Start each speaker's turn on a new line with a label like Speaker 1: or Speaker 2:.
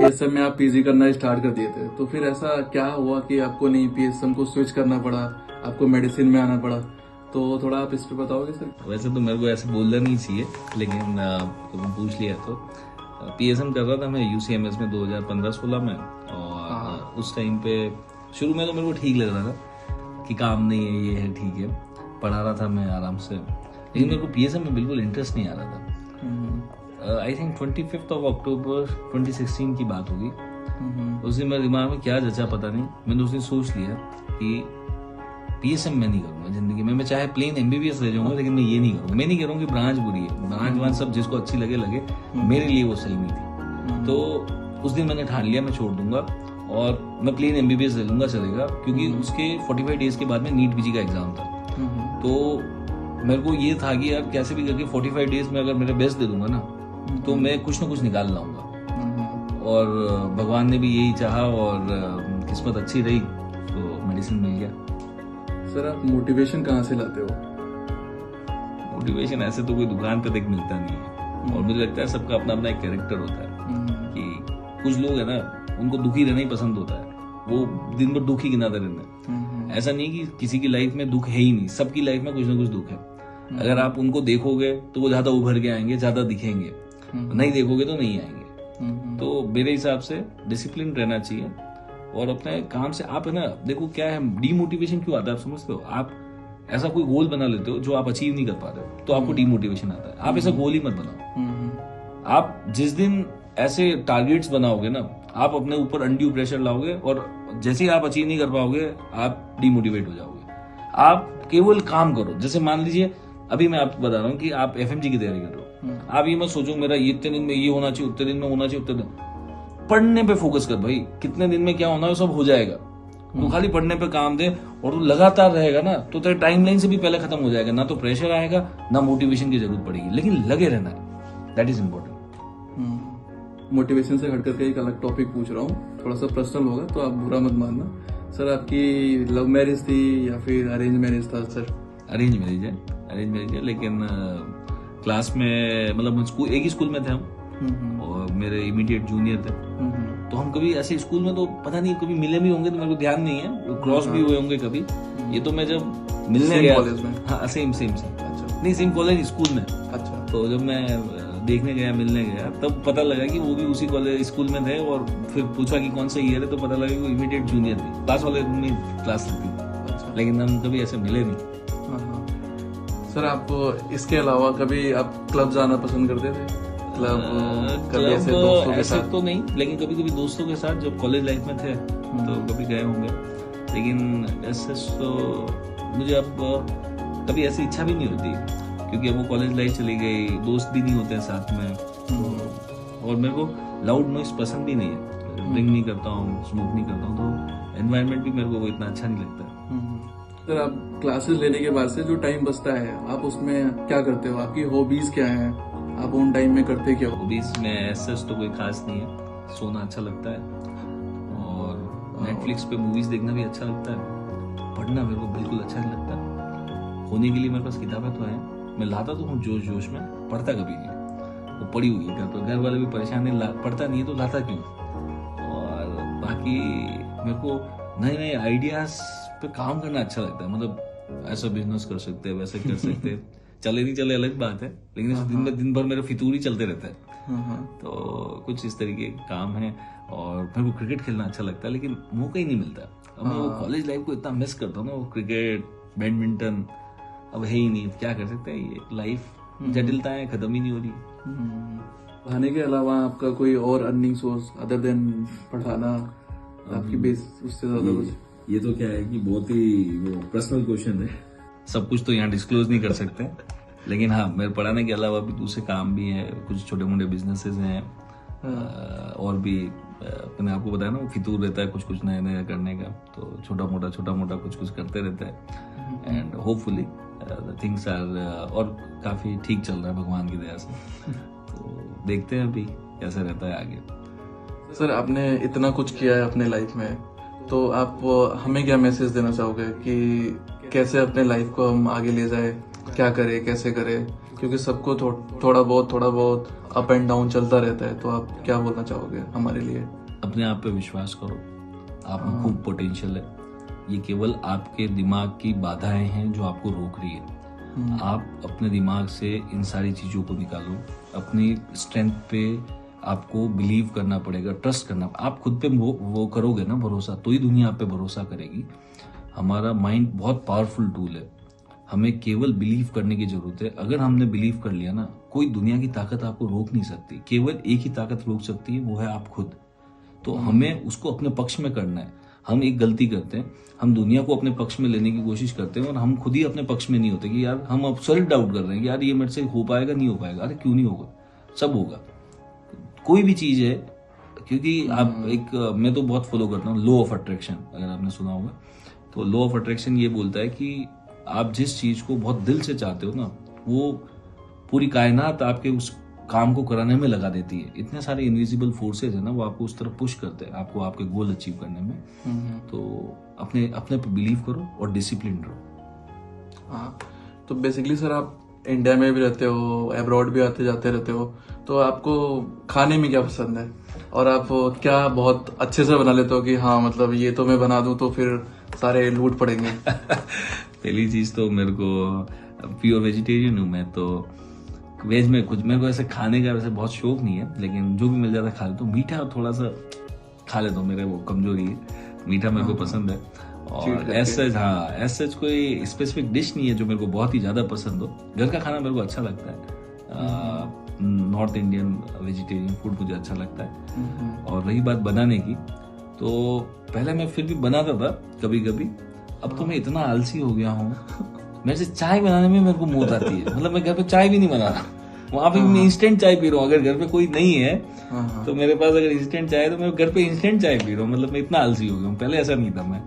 Speaker 1: PSM में आप PG करना स्टार्ट कर दिए थे, तो फिर ऐसा क्या हुआ कि आपको नहीं पीएसएम को स्विच करना पड़ा, आपको मेडिसिन में आना पड़ा? तो थोड़ा आप इस पे बताओगे सर।
Speaker 2: वैसे तो मेरे को ऐसे बोलना नहीं चाहिए, लेकिन तुम पूछ लिया तो पीएसएम कर रहा था मैं यूसीएमएस में 2015-16 में। और उस टाइम पे शुरू में तो मेरे को ठीक लग रहा था कि काम नहीं है, ये है, ठीक है, पढ़ा रहा था मैं आराम से, लेकिन मेरे को पीएसएम में बिल्कुल इंटरेस्ट नहीं आ रहा था। आई थिंक 25 अक्टूबर 2016 की बात होगी। उस दिन मेरे दिमाग में क्या जचा पता नहीं, मैंने उस दिन सोच लिया कि पीएसएम मैं नहीं करूंगा जिंदगी में, मैं चाहे प्लेन एमबीबीएस रह जाऊंगा, लेकिन मैं ये नहीं करूंगा। मैं नहीं कह रहा हूँ कि ब्रांच बुरी है, ब्रांच सब जिसको अच्छी लगे, मेरे लिए वो सही नहीं थी। तो उस दिन मैंने ठान लिया मैं छोड़ दूंगा और मैं प्लेन एमबीबीएस ले लूंगा, चलेगा, क्योंकि उसके 45 डेज के बाद में नीट पीजी का एग्जाम था। तो मेरे को ये था कि यार कैसे भी करके 45 डेज में अगर मेरे बेस्ट दे दूंगा ना, तो मैं कुछ ना कुछ निकाल लाऊंगा। और भगवान ने भी यही चाहा और किस्मत अच्छी रही तो मेडिसिन मिल गया।
Speaker 1: सर आप मोटिवेशन कहाँ से लाते हो?
Speaker 2: मोटिवेशन ऐसे तो कोई दुकान पे देख मिलता नहीं है, और मुझे लगता है सबका अपना अपना एक कैरेक्टर होता है। कि कुछ लोग है ना, उनको दुखी रहना ही पसंद होता है, वो दिन भर दुखी गिनाते रहते हैं। ऐसा नहीं कि किसी की लाइफ में दुख है ही नहीं, सबकी लाइफ में कुछ ना कुछ दुख है। अगर आप उनको देखोगे तो वो ज्यादा उभर के आएंगे, ज्यादा दिखेंगे, नहीं देखोगे तो नहीं आएंगे। तो मेरे हिसाब से डिसिप्लिन रहना चाहिए और अपने काम से आप है ना, देखो क्या है डीमोटिवेशन क्यों आता है आप समझते हो? आप ऐसा कोई गोल बना लेते हो जो आप अचीव नहीं कर पा रहे हो, तो आपको डीमोटिवेशन आता है। आप ऐसा गोल ही मत बनाओ। आप जिस दिन ऐसे टारगेट्स बनाओगे ना, आप अपने ऊपर अनड्यू प्रेशर लाओगे और जैसे ही आप अचीव नहीं कर पाओगे आप डीमोटिवेट हो जाओगे। आप केवल काम करो। जैसे मान लीजिए अभी मैं आपको बता रहा हूँ कि आप एफएमजी की तैयारी कर रहे हो, आप ये मत सोचो मेरा इतने दिन में ये होना चाहिए, उतने दिन में होना चाहिए, उतने दिन। पढ़ने पे फोकस कर भाई, कितने दिन में क्या होना है सब हो जाएगा। तो खाली पढ़ने पे काम दे और तू लगातार रहेगा ना, तो तेरे टाइमलाइन से भी पहले खत्म हो जाएगा। ना तो प्रेशर आएगा, ना मोटिवेशन की जरूरत पड़ेगी, लेकिन लगे रहना है, दैट इज इम्पोर्टेंट।
Speaker 1: मोटिवेशन से हट करके एक अलग टॉपिक पूछ रहा हूँ, थोड़ा सा पर्सनल होगा तो आप बुरा मत मानना। सर आपकी लव मैरिज थी या फिर अरेंज मैरिज था? सर
Speaker 2: अरेंज मैरिज है, अरेंज मैरिज है, लेकिन क्लास में मतलब स्कूल एक ही स्कूल में थे हम, और मेरे इमीडिएट जूनियर थे। तो हम कभी ऐसे स्कूल में तो पता नहीं कभी मिले भी होंगे, तो मेरे को ध्यान नहीं है, क्रॉस भी हुए होंगे कभी। ये तो मैं जब मिलने गया
Speaker 1: कॉलेज में,
Speaker 2: हाँ सेम अच्छा नहीं सेम कॉलेज स्कूल में।
Speaker 1: अच्छा।
Speaker 2: तो जब मैं देखने गया, मिलने गया, तब पता लगा कि वो भी उसी कॉलेज स्कूल में थे, और फिर पूछा कि कौन सा ईयर है, तो पता लगा कि वो इमीडिएट जूनियर थे, क्लास वाले में क्लास लगती थी। अच्छा। लेकिन हम कभी ऐसे मिले नहीं।
Speaker 1: सर आप इसके अलावा कभी आप क्लब जाना पसंद करते थे? क्लब कभी ऐसे दोस्तों के साथ?
Speaker 2: तो नहीं, लेकिन कभी कभी दोस्तों के साथ जब कॉलेज लाइफ में थे तो कभी गए होंगे, लेकिन ऐसे तो मुझे अब कभी ऐसी इच्छा भी नहीं होती, क्योंकि अब वो कॉलेज लाइफ चली गई, दोस्त भी नहीं होते साथ में। और मेरे को लाउड नॉइस पसंद भी नहीं है, ड्रिंक नहीं करता हूँ, स्मोक नहीं करता हूँ, तो एनवायरनमेंट भी मेरे को इतना अच्छा नहीं लगता।
Speaker 1: सर आप क्लासेस लेने के बाद से जो टाइम बचता है आप उसमें क्या करते हो? आपकी हॉबीज क्या है? आप उन टाइम में करते क्या हो?
Speaker 2: हॉबीज में ऐसा तो कोई खास नहीं है, सोना अच्छा लगता है और नेटफ्लिक्स पे मूवीज देखना भी अच्छा लगता है। पढ़ना मेरे को बिल्कुल अच्छा नहीं लगता। होने के लिए मेरे पास किताबें तो हैं, मैं लाता तो हूँ जोश जोश में, पढ़ता कभी नहीं। वो पड़ी हुई है घर पर, घर वाले भी परेशान है, पढ़ता नहीं है तो लाता क्यों? और बाकी मेरे को नए नए आइडियाज पे काम करना अच्छा लगता है। मतलब ऐसा बिजनेस कर सकते हैं, वैसे कर सकते हैं, चले नहीं चले अलग बात है, लेकिन दिन भर मेरा फितूरी चलते रहता है। तो कुछ इस तरीके के काम है। और मेरे को क्रिकेट खेलना अच्छा लगता है, लेकिन मौका ही नहीं मिलता। अब मैं वो कॉलेज लाइफ को इतना मिस करता हूँ ना, वो क्रिकेट बैडमिंटन अब है ही नहीं, क्या कर सकते हैं, ये लाइफ जटिलताएं खत्म ही नहीं हो रही।
Speaker 1: पढ़ाने के अलावा आपका कोई और अर्निंग सोर्स अदर देन पढ़ाना, आपकी बेस उससे ज्यादा कुछ?
Speaker 2: ये तो क्या है कि बहुत ही वो पर्सनल क्वेश्चन है, सब कुछ तो यहाँ डिस्क्लोज नहीं कर सकते, लेकिन हाँ मेरे पढ़ाने के अलावा भी दूसरे काम भी है, कुछ छोटे मोटे बिजनेसेस हैं। और भी मैंने आपको बताया ना, वो फितूर रहता है कुछ कुछ नया नया करने का, तो छोटा मोटा कुछ कुछ करते रहता है। एंड होपफुली थिंग्स आर और काफी ठीक चल रहा है भगवान की दया से। तो देखते हैं अभी कैसा रहता है आगे।
Speaker 1: सर आपने इतना कुछ किया है अपने लाइफ में, तो आप हमें क्या मैसेज देना चाहोगे कि कैसे अपने लाइफ को हम आगे ले जाए, क्या करें, कैसे करें? क्योंकि सबको थोड़ा बहुत अप एंड डाउन चलता रहता है, तो आप क्या बोलना चाहोगे हमारे लिए?
Speaker 2: अपने आप पे विश्वास करो, आप में खूब पोटेंशियल है। ये केवल आपके दिमाग की बाधाएं हैं जो आपको रोक रही है। आप अपने दिमाग से इन सारी चीजों को निकालो। अपनी स्ट्रेंथ पे आपको बिलीव करना पड़ेगा, ट्रस्ट करना। आप खुद पे वो करोगे ना भरोसा, तो ही दुनिया आप पे भरोसा करेगी। हमारा माइंड बहुत पावरफुल टूल है, हमें केवल बिलीव करने की जरूरत है। अगर हमने बिलीव कर लिया ना, कोई दुनिया की ताकत आपको रोक नहीं सकती। केवल एक ही ताकत रोक सकती है, वो है आप खुद। तो हमें उसको अपने पक्ष में करना है। हम एक गलती करते हैं, हम दुनिया को अपने पक्ष में लेने की कोशिश करते हैं और हम खुद ही अपने पक्ष में नहीं होते कि यार हम अब सेल्फ डाउट कर रहे हैं कि यार ये मेरे से हो पाएगा, नहीं हो पाएगा। अरे क्यों नहीं होगा, सब होगा। कोई भी चीज है, क्योंकि आप मैं तो बहुत फॉलो करता हूँ लॉ ऑफ अट्रैक्शन, अगर आपने सुना होगा। तो लॉ ऑफ अट्रैक्शन ये बोलता है कि आप जिस चीज को बहुत दिल से चाहते हो ना, वो पूरी कायनात आपके उस काम को कराने में लगा देती है। इतने सारे इनविजिबल फोर्सेज है ना, वो आपको उस तरफ पुश करते हैं, आपको आपके गोल अचीव करने में। तो अपने पे बिलीव करो और डिसिप्लिन रहो।
Speaker 1: हाँ, तो बेसिकली सर आप इंडिया में भी रहते हो, अब्रॉड भी आते जाते रहते हो, तो आपको खाने में क्या पसंद है और आप क्या बहुत अच्छे से बना लेते हो कि हाँ मतलब ये तो मैं बना दूं तो फिर सारे लूट पड़ेंगे?
Speaker 2: पहली चीज तो मेरे को प्योर वेजिटेरियन हूँ मैं, तो वेज में कुछ मेरे को ऐसे खाने का वैसे बहुत शौक नहीं है, लेकिन जो भी मिल जाता है खा लेता हूँ। मीठा थोड़ा सा खा लेता हूँ, मेरे वो कमजोरी है, मीठा मेरे को पसंद है। और ऐसा कोई स्पेसिफिक डिश नहीं है जो मेरे को बहुत ही ज्यादा पसंद हो। घर का खाना मेरे को अच्छा लगता है, नॉर्थ इंडियन वेजिटेरियन फूड मुझे अच्छा लगता है। और रही बात बनाने की, तो पहले मैं फिर भी बनाता था कभी कभी, अब तो मैं इतना आलसी हो गया हूँ, मेरे से चाय बनाने में मेरे को मौत आती है। मतलब मैं घर पे चाय भी नहीं बना रहा, वहां पे मैं इंस्टेंट चाय पी रहा हूँ। अगर घर पे कोई नहीं है तो मेरे पास अगर इंस्टेंट चाय है तो मैं घर पे इंस्टेंट चाय पी रहा हूँ। मतलब मैं इतना आलसी हो गया हूँ, पहले ऐसा नहीं था मैं।